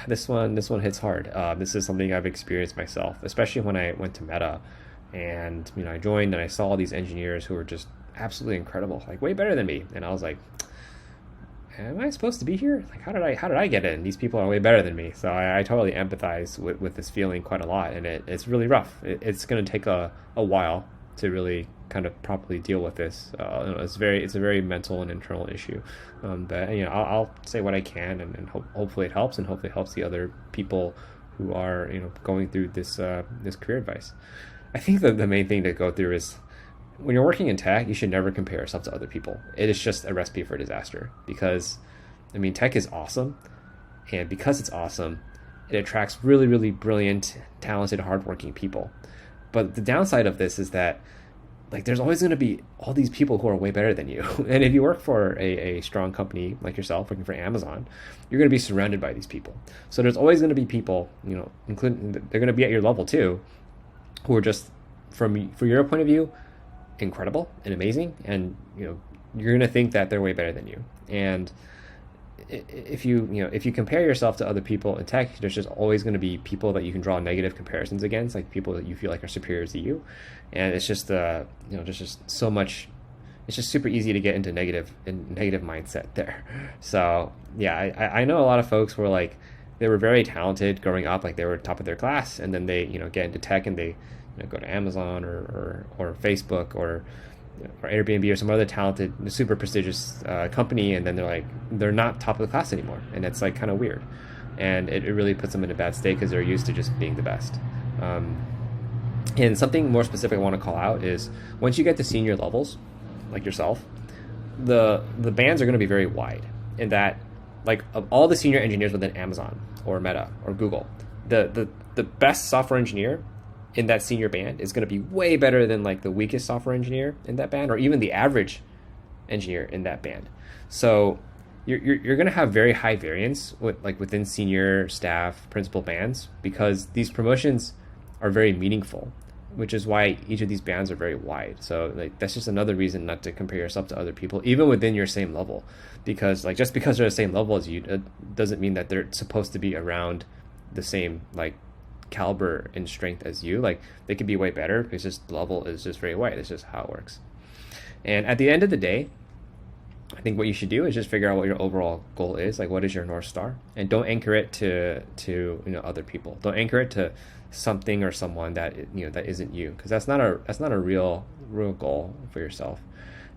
This one hits hard. This is something I've experienced myself, especially when I went to Meta, and I joined and I saw all these engineers who were just absolutely incredible, like way better than me, and I was like, am I supposed to be here? Like, how did I get in? These people are way better than me. So I totally empathize with this feeling quite a lot, and it's really rough. It's going to take a while to really kind of properly deal with this. It's a very mental and internal issue. But I'll say what I can, and hopefully it helps, and hopefully it helps the other people who are going through this career advice. I think that the main thing to go through is when you're working in tech, you should never compare yourself to other people. It is just a recipe for disaster because, I mean, tech is awesome. And because it's awesome, it attracts really, really brilliant, talented, hardworking people. But the downside of this is that, like, there's always going to be all these people who are way better than you. And if you work for a strong company like yourself, working for Amazon, you're going to be surrounded by these people. So there's always going to be people, including, they're going to be at your level too, who are just, from your point of view, incredible and amazing, and you're going to think that they're way better than you. And if you compare yourself to other people in tech, there's just always going to be people that you can draw negative comparisons against, like people that you feel like are superior to you. And it's just there's just so much. It's just super easy to get into negative mindset there. So yeah, I know a lot of folks were like, they were very talented growing up, like they were top of their class, and then they get into tech, and they go to Amazon or Facebook or Airbnb or some other talented, super prestigious company, and then they're not top of the class anymore, and it's like kind of weird, and it really puts them in a bad state because they're used to just being the best. And something more specific I want to call out is once you get to senior levels, like yourself, the bands are going to be very wide. In that, like, of all the senior engineers within Amazon or Meta or Google, the best software engineer in that senior band is going to be way better than like the weakest software engineer in that band, or even the average engineer in that band. So you're going to have very high variance within senior staff principal bands, because these promotions are very meaningful, which is why each of these bands are very wide. So like that's just another reason not to compare yourself to other people, even within your same level, because like just because they're the same level as you, it doesn't mean that they're supposed to be around the same like caliber and strength as you. Like they could be way better because just the level is just very wide. It's just how it works. And at the end of the day, I think what you should do is just figure out what your overall goal is. Like, what is your North Star? And don't anchor it to other people. Don't anchor it to something or someone that that isn't you, because that's not a real goal for yourself.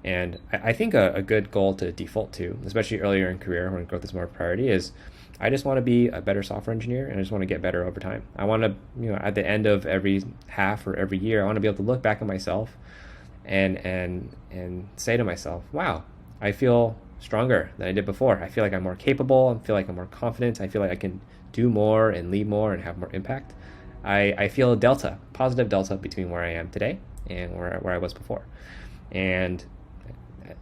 And I think a good goal to default to, especially earlier in career when growth is more a priority, is I just want to be a better software engineer, and I just want to get better over time. I want to, at the end of every half or every year, I want to be able to look back at myself and say to myself, wow, I feel stronger than I did before. I feel like I'm more capable. I feel like I'm more confident. I feel like I can do more and lead more and have more impact. I feel a delta, positive delta between where I am today and where I was before. And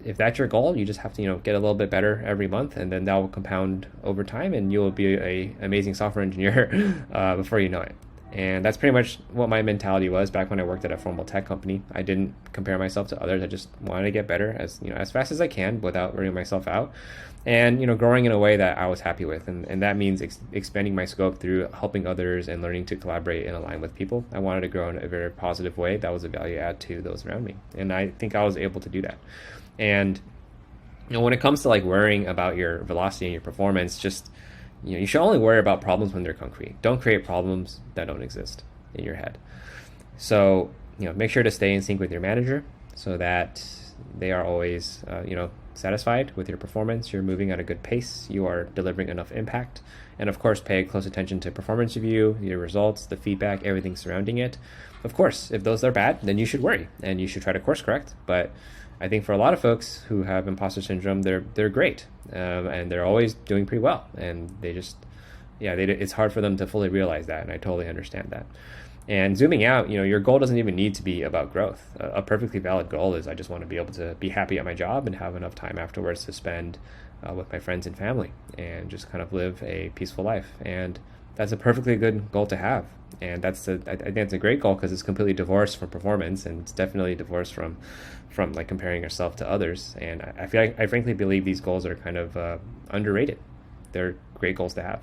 if that's your goal, you just have to get a little bit better every month, and then that will compound over time, and you will be a amazing software engineer before you know it. And that's pretty much what my mentality was back when I worked at a formal tech company. I didn't compare myself to others. I just wanted to get better as fast as I can without wearing myself out, and growing in a way that I was happy with. And that means expanding my scope through helping others and learning to collaborate and align with people. I wanted to grow in a very positive way that was a value add to those around me, and I think I was able to do that. And when it comes to like worrying about your velocity and your performance, just you should only worry about problems when they're concrete. Don't create problems that don't exist in your head. So make sure to stay in sync with your manager so that they are always satisfied with your performance. You're moving at a good pace. You are delivering enough impact. And of course, pay close attention to performance review, your results, the feedback, everything surrounding it. Of course, if those are bad, then you should worry and you should try to course correct. But I think for a lot of folks who have imposter syndrome, they're great, and they're always doing pretty well, and they just, it's hard for them to fully realize that, and I totally understand that. And zooming out, your goal doesn't even need to be about growth. A perfectly valid goal is I just want to be able to be happy at my job and have enough time afterwards to spend with my friends and family and just kind of live a peaceful life. And that's a perfectly good goal to have. And I think it's a great goal because it's completely divorced from performance, and it's definitely divorced from like comparing yourself to others. And I feel like I frankly believe these goals are kind of underrated. They're great goals to have.